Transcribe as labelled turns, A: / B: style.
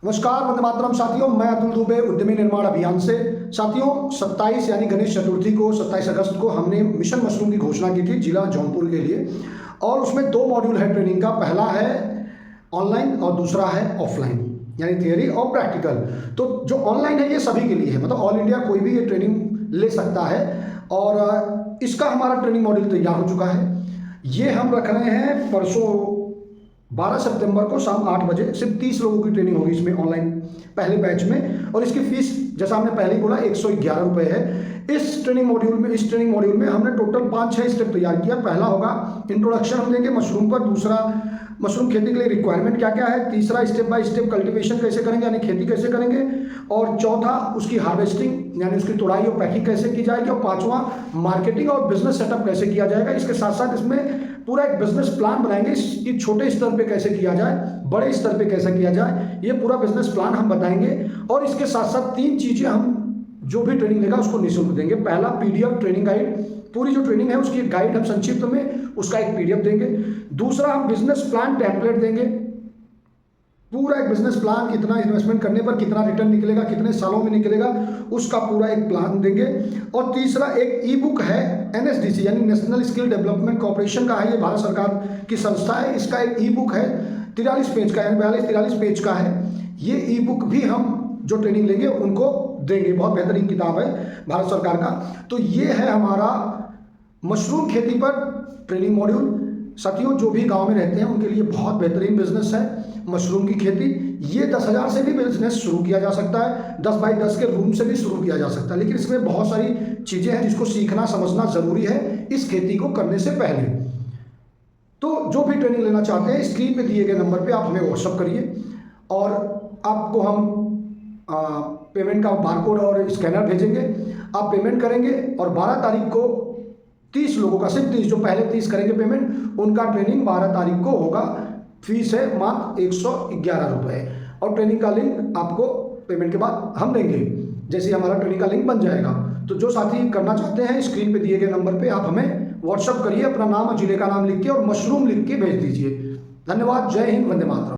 A: नमस्कार, वंदे मातरम साथियों। मैं अतुल दुबे उद्यमी निर्माण अभियान से। साथियों, 27 यानी गणेश चतुर्थी को 27 अगस्त को हमने मिशन मशरूम की घोषणा की थी जिला जौनपुर के लिए, और उसमें 2 मॉड्यूल है ट्रेनिंग का। पहला है ऑनलाइन और दूसरा है ऑफलाइन, यानी थियरी और प्रैक्टिकल। तो जो ऑनलाइन है ये सभी के लिए है, मतलब ऑल इंडिया कोई भी ये ट्रेनिंग ले सकता है। और इसका हमारा ट्रेनिंग मॉड्यूल तैयार हो चुका है। ये हम रख रहे हैं परसों 12 सितंबर को शाम 8 बजे। सिर्फ 30 लोगों की ट्रेनिंग होगी इसमें ऑनलाइन पहले बैच में, और इसकी फीस जैसा हमने पहले ही बोला 111 रुपये है। इस ट्रेनिंग मॉड्यूल में हमने टोटल 5-6 स्टेप तैयार किया। पहला होगा इंट्रोडक्शन हम देंगे मशरूम पर, दूसरा मशरूम खेती के लिए रिक्वायरमेंट क्या क्या है, तीसरा स्टेप बाय स्टेप कल्टीवेशन कैसे करेंगे यानी खेती कैसे करेंगे, और चौथा उसकी हार्वेस्टिंग यानी उसकी तोड़ाई और पैकिंग कैसे की जाएगी, और पांचवा मार्केटिंग और बिजनेस सेटअप कैसे किया जाएगा। इसके साथ साथ इसमें पूरा एक बिजनेस प्लान बनाएंगे कि छोटे स्तर पे कैसे किया जाए, बड़े स्तर पे कैसे किया जाए, ये पूरा बिजनेस प्लान हम बताएंगे। और इसके साथ साथ 3 चीजें हम जो भी ट्रेनिंग लेगा उसको निःशुल्क देंगे। पहला पीडीएफ ट्रेनिंग गाइड, पूरी जो ट्रेनिंग है उसकी एक गाइड हम संक्षिप्त में उसका एक पीडीएफ देंगे। दूसरा हम बिजनेस प्लान टेम्पलेट देंगे, पूरा एक बिजनेस प्लान, कितना इन्वेस्टमेंट करने पर कितना रिटर्न निकलेगा, कितने सालों में निकलेगा, उसका पूरा एक प्लान देंगे। और तीसरा एक ई बुक है एनएसडीसी यानी नेशनल स्किल डेवलपमेंट कॉर्पोरेशन का है, ये भारत सरकार की संस्था है। इसका एक ई बुक है 43 पेज का, यानी 42-43 पेज का है। ये ई बुक भी हम जो ट्रेनिंग लेंगे उनको देंगे। बहुत बेहतरीन किताब है भारत सरकार का। तो ये है हमारा मशरूम खेती पर ट्रेनिंग मॉड्यूल। साथियों, जो भी गांव में रहते हैं उनके लिए बहुत बेहतरीन बिजनेस है मशरूम की खेती। ये 10,000 से भी बिजनेस शुरू किया जा सकता है, 10 बाई 10 के रूम से भी शुरू किया जा सकता है। लेकिन इसमें बहुत सारी चीज़ें हैं जिसको सीखना समझना ज़रूरी है इस खेती को करने से पहले। तो जो भी ट्रेनिंग लेना चाहते हैं स्क्रीन पे दिए गए नंबर पे आप हमें व्हाट्सअप करिए, और आपको हम पेमेंट का बारकोड और स्कैनर भेजेंगे। आप पेमेंट करेंगे और 12 तारीख को 30 लोगों का, सिर्फ 30 जो पहले 30 करेंगे पेमेंट, उनका ट्रेनिंग 12 तारीख को होगा। फीस है मात्र 111 रुपये, और ट्रेनिंग का लिंक आपको पेमेंट के बाद हम देंगे जैसे हमारा ट्रेनिंग का लिंक बन जाएगा। तो जो साथी करना चाहते हैं स्क्रीन पे दिए गए नंबर पे आप हमें व्हाट्सअप करिए, अपना नाम और जिले का नाम लिख के और मशरूम लिख के भेज दीजिए। धन्यवाद। जय हिंद, वंदे मातरम।